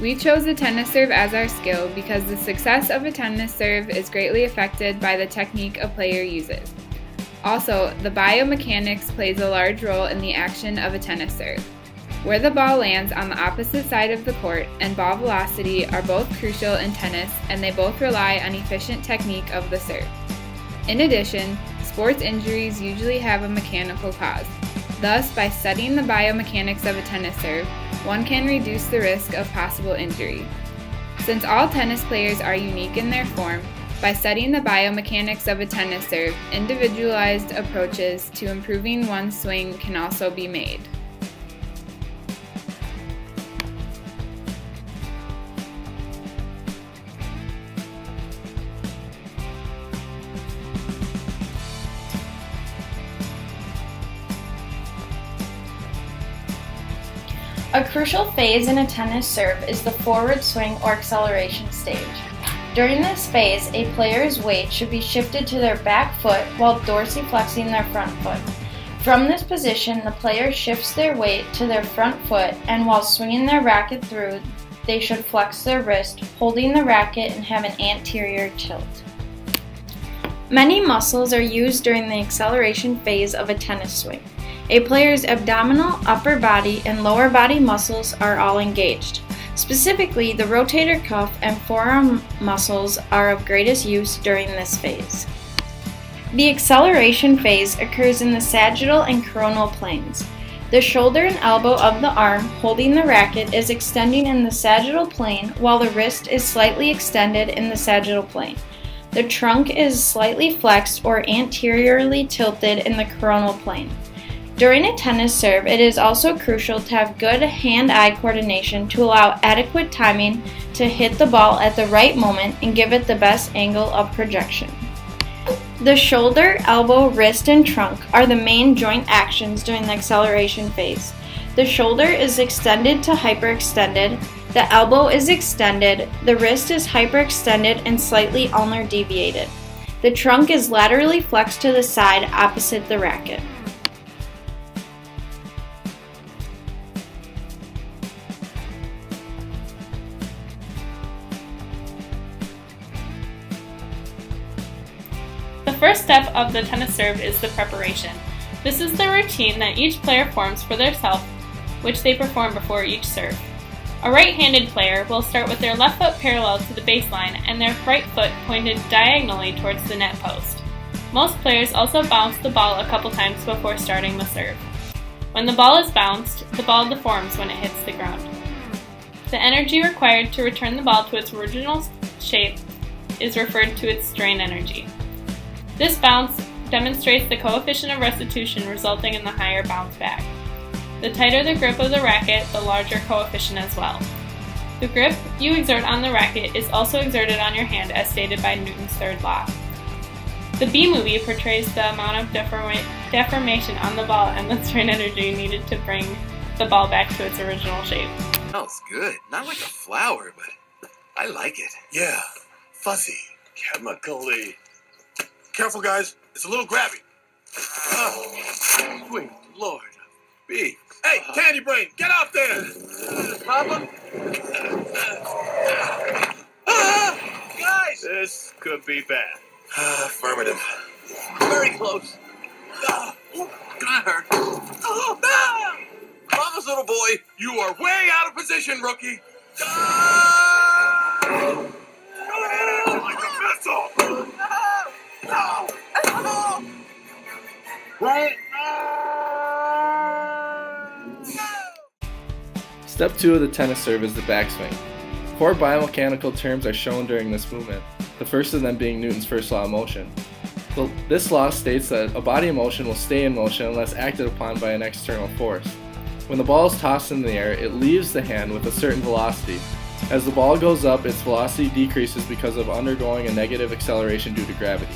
We chose the tennis serve as our skill because the success of a tennis serve is greatly affected by the technique a player uses. Also, the biomechanics plays a large role in the action of a tennis serve. Where the ball lands on the opposite side of the court and ball velocity are both crucial in tennis, and they both rely on efficient technique of the serve. In addition, sports injuries usually have a mechanical cause. Thus, by studying the biomechanics of a tennis serve, one can reduce the risk of possible injury. Since all tennis players are unique in their form, by studying the biomechanics of a tennis serve, individualized approaches to improving one's swing can also be made. A crucial phase in a tennis serve is the forward swing or acceleration stage. During this phase, a player's weight should be shifted to their back foot while dorsiflexing their front foot. From this position, the player shifts their weight to their front foot, and while swinging their racket through, they should flex their wrist, holding the racket and have an anterior tilt. Many muscles are used during the acceleration phase of a tennis swing. A player's abdominal, upper body, and lower body muscles are all engaged. Specifically, the rotator cuff and forearm muscles are of greatest use during this phase. The acceleration phase occurs in the sagittal and coronal planes. The shoulder and elbow of the arm holding the racket is extending in the sagittal plane, while the wrist is slightly extended in the sagittal plane. The trunk is slightly flexed or anteriorly tilted in the coronal plane. During a tennis serve, it is also crucial to have good hand-eye coordination to allow adequate timing to hit the ball at the right moment and give it the best angle of projection. The shoulder, elbow, wrist, and trunk are the main joint actions during the acceleration phase. The shoulder is extended to hyperextended, the elbow is extended, the wrist is hyperextended and slightly ulnar deviated. The trunk is laterally flexed to the side opposite the racket. The first step of the tennis serve is the preparation. This is the routine that each player forms for themselves, which they perform before each serve. A right-handed player will start with their left foot parallel to the baseline and their right foot pointed diagonally towards the net post. Most players also bounce the ball a couple times before starting the serve. When the ball is bounced, the ball deforms when it hits the ground. The energy required to return the ball to its original shape is referred to as strain energy. This bounce demonstrates the coefficient of restitution resulting in the higher bounce back. The tighter the grip of the racket, the larger coefficient as well. The grip you exert on the racket is also exerted on your hand as stated by Newton's third law. The B-movie portrays the amount of deformation on the ball and the strain energy needed to bring the ball back to its original shape. Smells good. Not like a flower, but I like it. Yeah, fuzzy, chemically. Careful, guys. It's a little grabby. Oh, sweet Lord. B. Hey, Candy Brain, get out there! Problem? Guys! This could be bad. Affirmative. Very close. That hurt. Promise, little boy, you are way out of position, rookie. Like a missile! Step 2 of the tennis serve is the backswing. 4 biomechanical terms are shown during this movement, the first of them being Newton's first law of motion. This law states that a body in motion will stay in motion unless acted upon by an external force. When the ball is tossed in the air, it leaves the hand with a certain velocity. As the ball goes up, its velocity decreases because of undergoing a negative acceleration due to gravity.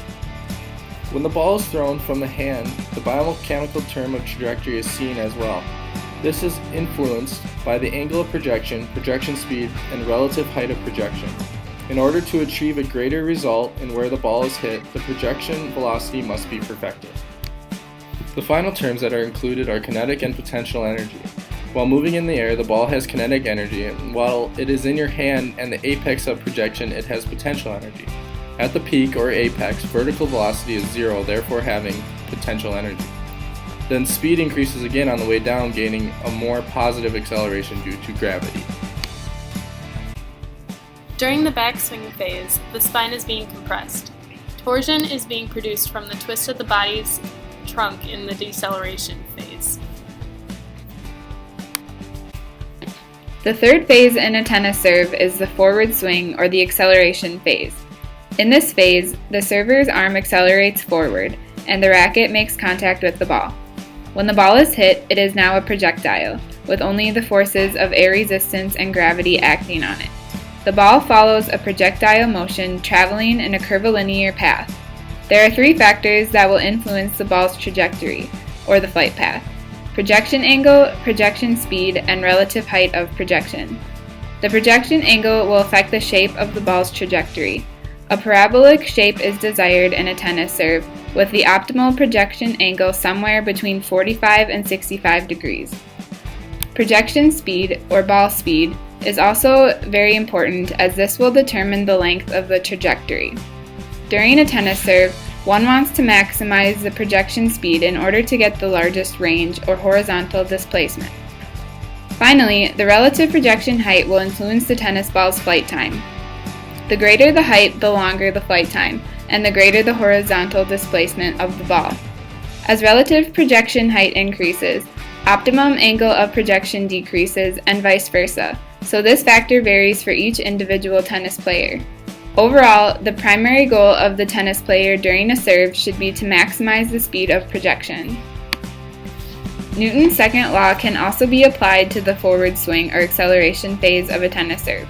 When the ball is thrown from the hand, the biomechanical term of trajectory is seen as well. This is influenced by the angle of projection, projection speed, and relative height of projection. In order to achieve a greater result in where the ball is hit, the projection velocity must be perfected. The final terms that are included are kinetic and potential energy. While moving in the air, the ball has kinetic energy, and while it is in your hand and the apex of projection, it has potential energy. At the peak or apex, vertical velocity is 0, therefore having potential energy. Then speed increases again on the way down, gaining a more positive acceleration due to gravity. During the backswing phase, the spine is being compressed. Torsion is being produced from the twist of the body's trunk in the deceleration phase. The third phase in a tennis serve is the forward swing or the acceleration phase. In this phase, the server's arm accelerates forward and the racket makes contact with the ball. When the ball is hit, it is now a projectile, with only the forces of air resistance and gravity acting on it. The ball follows a projectile motion traveling in a curvilinear path. There are 3 factors that will influence the ball's trajectory, or the flight path: projection angle, projection speed, and relative height of projection. The projection angle will affect the shape of the ball's trajectory. A parabolic shape is desired in a tennis serve, with the optimal projection angle somewhere between 45 and 65 degrees. Projection speed, or ball speed, is also very important as this will determine the length of the trajectory. During a tennis serve, one wants to maximize the projection speed in order to get the largest range or horizontal displacement. Finally, the relative projection height will influence the tennis ball's flight time. The greater the height, the longer the flight time, and the greater the horizontal displacement of the ball. As relative projection height increases, optimum angle of projection decreases, and vice versa, so this factor varies for each individual tennis player. Overall, the primary goal of the tennis player during a serve should be to maximize the speed of projection. Newton's second law can also be applied to the forward swing or acceleration phase of a tennis serve.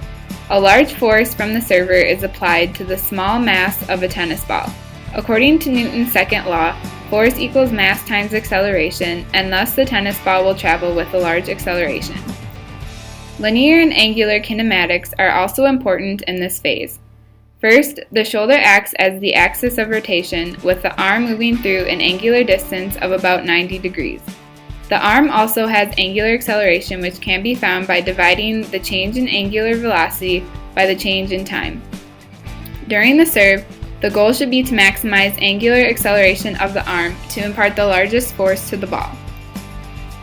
A large force from the server is applied to the small mass of a tennis ball. According to Newton's second law, force equals mass times acceleration, and thus the tennis ball will travel with a large acceleration. Linear and angular kinematics are also important in this phase. First, the shoulder acts as the axis of rotation, with the arm moving through an angular distance of about 90 degrees. The arm also has angular acceleration, which can be found by dividing the change in angular velocity by the change in time. During the serve, the goal should be to maximize angular acceleration of the arm to impart the largest force to the ball.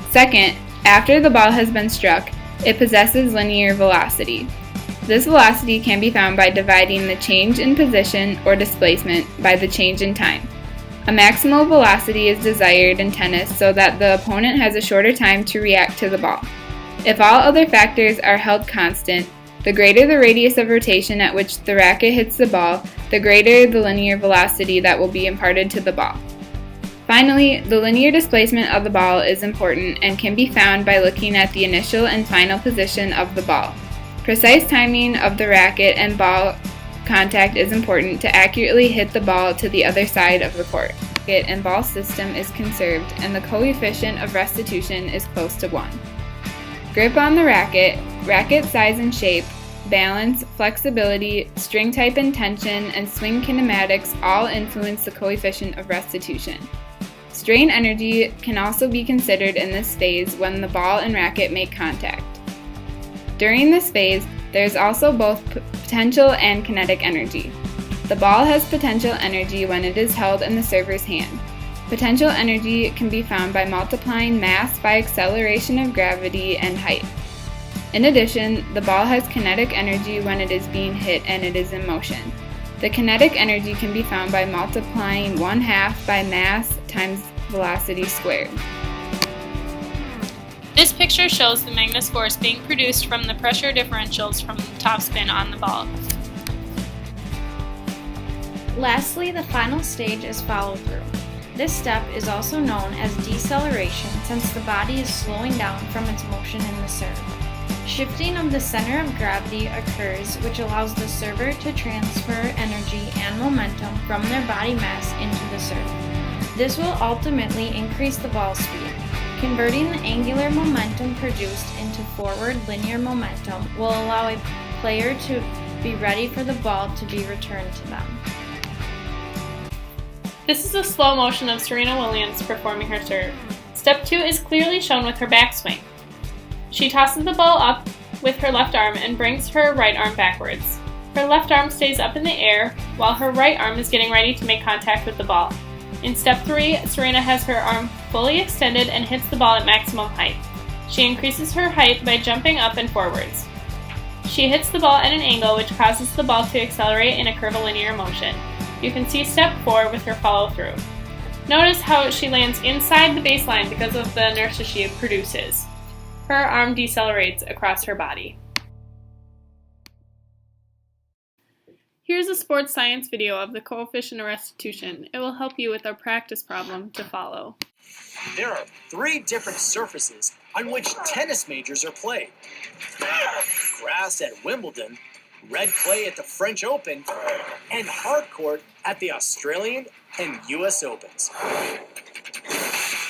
Second, after the ball has been struck, it possesses linear velocity. This velocity can be found by dividing the change in position or displacement by the change in time. A maximal velocity is desired in tennis so that the opponent has a shorter time to react to the ball. If all other factors are held constant, the greater the radius of rotation at which the racket hits the ball, the greater the linear velocity that will be imparted to the ball. Finally, the linear displacement of the ball is important and can be found by looking at the initial and final position of the ball. Precise timing of the racket and ball contact is important to accurately hit the ball to the other side of the court. Racket and ball system is conserved and the coefficient of restitution is close to 1. Grip on the racket, racket size and shape, balance, flexibility, string type and tension, and swing kinematics all influence the coefficient of restitution. Strain energy can also be considered in this phase when the ball and racket make contact. During this phase, there is also both potential and kinetic energy. The ball has potential energy when it is held in the server's hand. Potential energy can be found by multiplying mass by acceleration of gravity and height. In addition, the ball has kinetic energy when it is being hit and it is in motion. The kinetic energy can be found by multiplying 1/2 by mass times velocity squared. This picture shows the Magnus force being produced from the pressure differentials from topspin on the ball. Lastly, the final stage is follow-through. This step is also known as deceleration since the body is slowing down from its motion in the serve. Shifting of the center of gravity occurs, which allows the server to transfer energy and momentum from their body mass into the serve. This will ultimately increase the ball speed. Converting the angular momentum produced into forward linear momentum will allow a player to be ready for the ball to be returned to them. This is a slow motion of Serena Williams performing her serve. Step 2 is clearly shown with her backswing. She tosses the ball up with her left arm and brings her right arm backwards. Her left arm stays up in the air while her right arm is getting ready to make contact with the ball. In step 3, Serena has her arm fully extended and hits the ball at maximum height. She increases her height by jumping up and forwards. She hits the ball at an angle which causes the ball to accelerate in a curvilinear motion. You can see step 4 with her follow-through. Notice how she lands inside the baseline because of the inertia she produces. Her arm decelerates across her body. Here's a sports science video of the coefficient of restitution. It will help you with our practice problem to follow. There are 3 different surfaces on which tennis majors are played. Grass at Wimbledon, red clay at the French Open, and hard court at the Australian and US Opens.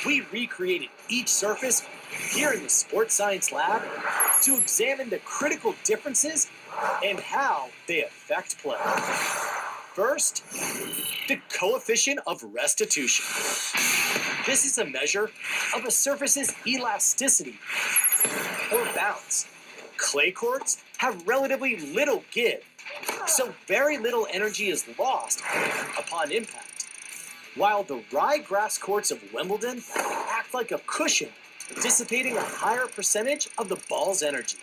We recreated each surface here in the Sports Science Lab to examine the critical differences and how they affect play. First, the coefficient of restitution. This is a measure of a surface's elasticity or bounce. Clay courts have relatively little give, so very little energy is lost upon impact, while the ryegrass courts of Wimbledon act like a cushion, dissipating a higher percentage of the ball's energy.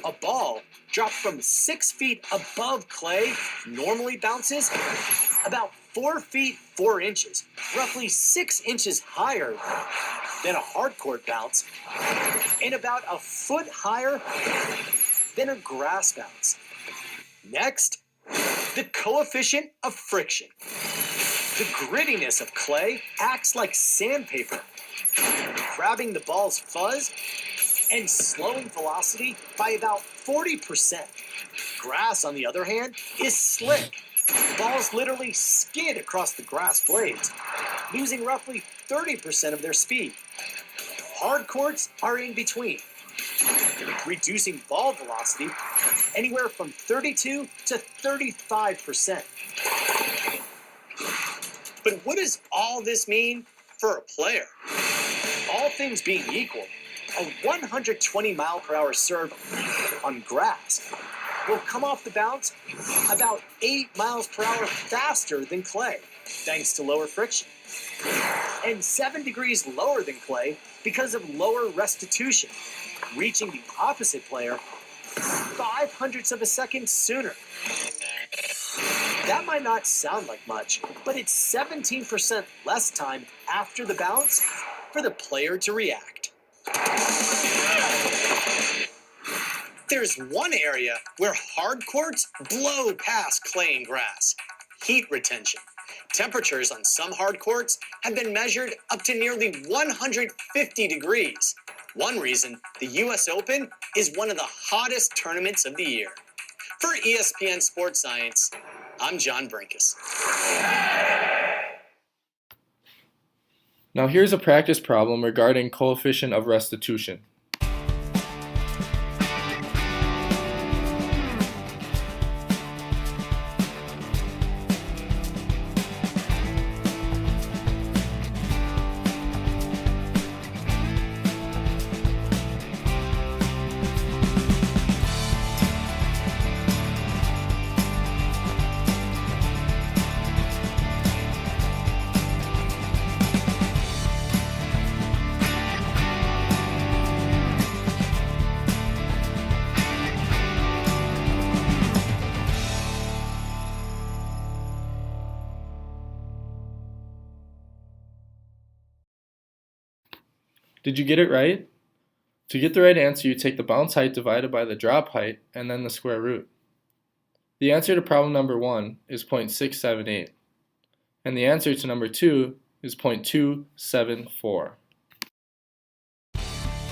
A ball dropped from 6 feet above clay normally bounces about 4 feet 4 inches, roughly 6 inches higher than a hard court bounce, and about a foot higher than a grass bounce. Next, the coefficient of friction. The grittiness of clay acts like sandpaper, grabbing the ball's fuzz and slowing velocity by about 40%. Grass, on the other hand, is slick. Balls literally skid across the grass blades, losing roughly 30% of their speed. Hard courts are in between, reducing ball velocity anywhere from 32 to 35%. But what does all this mean for a player? All things being equal, a 120-mile-per-hour serve on grass will come off the bounce about 8 miles per hour faster than clay, thanks to lower friction, and 7 degrees lower than clay because of lower restitution, reaching the opposite player 0.05 of a second sooner. That might not sound like much, but it's 17% less time after the bounce for the player to react. There's one area where hard courts blow past clay and grass: heat retention. Temperatures on some hard courts have been measured up to nearly 150 degrees. One reason the US Open is one of the hottest tournaments of the year. For ESPN Sports Science, I'm John Brinkus. Now here's a practice problem regarding coefficient of restitution. Did you get it right? To get the right answer, you take the bounce height divided by the drop height and then the square root. The answer to problem number 1 is 0.678, and the answer to number 2 is 0.274.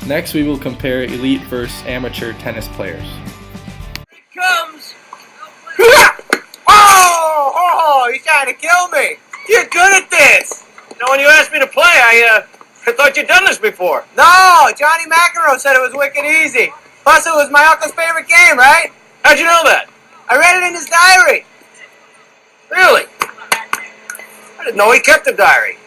Next, we will compare elite versus amateur tennis players. Comes. Oh, he's trying to kill me. You're good at this. You know, when you asked me to play, I thought you'd done this before. No, Johnny McEnroe said it was wicked easy. Plus, it was my uncle's favorite game, right? How'd you know that? I read it in his diary. Really? I didn't know he kept a diary.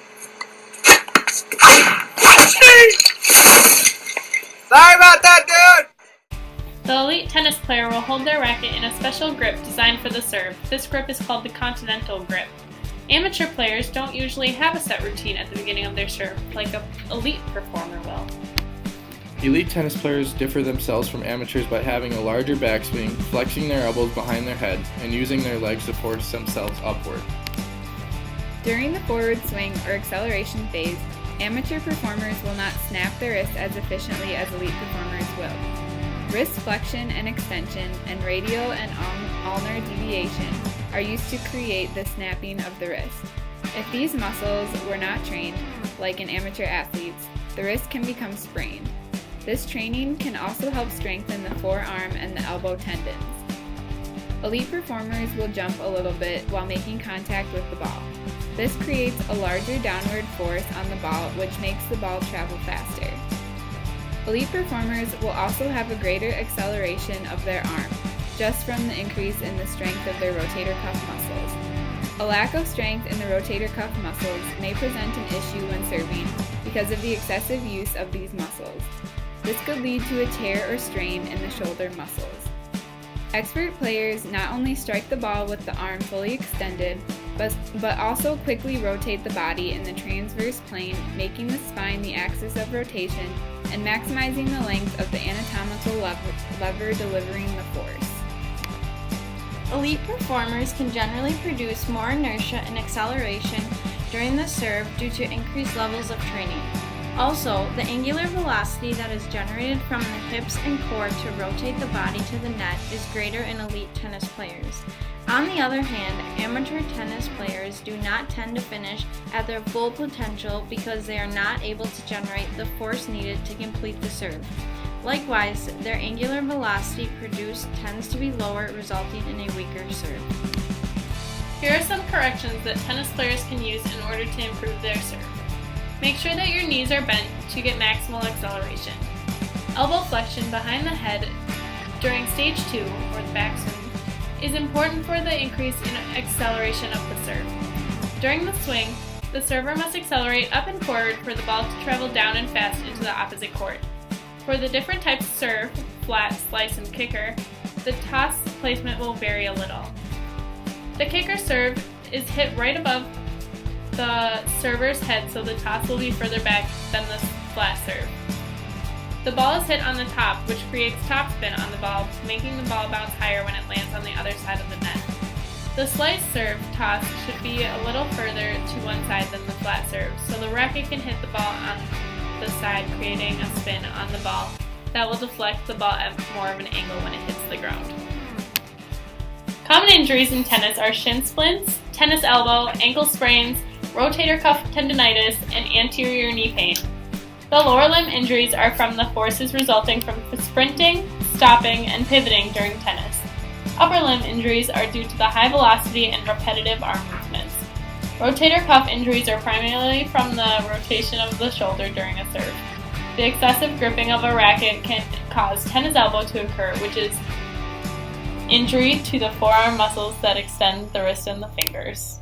Sorry about that, dude! The elite tennis player will hold their racket in a special grip designed for the serve. This grip is called the continental grip. Amateur players don't usually have a set routine at the beginning of their serve, like an elite performer will. Elite tennis players differ themselves from amateurs by having a larger backswing, flexing their elbows behind their head, and using their legs to force themselves upward. During the forward swing or acceleration phase, amateur performers will not snap their wrists as efficiently as elite performers will. Wrist flexion and extension and radial and ulnar deviation are used to create the snapping of the wrist. If these muscles were not trained, like in amateur athletes, the wrist can become sprained. This training can also help strengthen the forearm and the elbow tendons. Elite performers will jump a little bit while making contact with the ball. This creates a larger downward force on the ball, which makes the ball travel faster. Elite performers will also have a greater acceleration of their arm, just from the increase in the strength of their rotator cuff muscles. A lack of strength in the rotator cuff muscles may present an issue when serving because of the excessive use of these muscles. This could lead to a tear or strain in the shoulder muscles. Expert players not only strike the ball with the arm fully extended, but also quickly rotate the body in the transverse plane, making the spine the axis of rotation and maximizing the length of the anatomical lever delivering the force. Elite performers can generally produce more inertia and acceleration during the serve due to increased levels of training. Also, the angular velocity that is generated from the hips and core to rotate the body to the net is greater in elite tennis players. On the other hand, amateur tennis players do not tend to finish at their full potential because they are not able to generate the force needed to complete the serve. Likewise, their angular velocity produced tends to be lower, resulting in a weaker serve. Here are some corrections that tennis players can use in order to improve their serve. Make sure that your knees are bent to get maximal acceleration. Elbow flexion behind the head during stage 2, or the backswing, is important for the increase in acceleration of the serve. During the swing, the server must accelerate up and forward for the ball to travel down and fast into the opposite court. For the different types of serve, flat, slice, and kicker, the toss placement will vary a little. The kicker serve is hit right above the server's head, so the toss will be further back than the flat serve. The ball is hit on the top, which creates topspin on the ball, making the ball bounce higher when it lands on the other side of the net. The slice serve toss should be a little further to one side than the flat serve, so the racket can hit the ball on the side, creating a spin on the ball that will deflect the ball at more of an angle when it hits the ground. Common injuries in tennis are shin splints, tennis elbow, ankle sprains, rotator cuff tendonitis, and anterior knee pain. The lower limb injuries are from the forces resulting from sprinting, stopping, and pivoting during tennis. Upper limb injuries are due to the high velocity and repetitive arm movements. Rotator cuff injuries are primarily from the rotation of the shoulder during a serve. The excessive gripping of a racket can cause tennis elbow to occur, which is injury to the forearm muscles that extend the wrist and the fingers.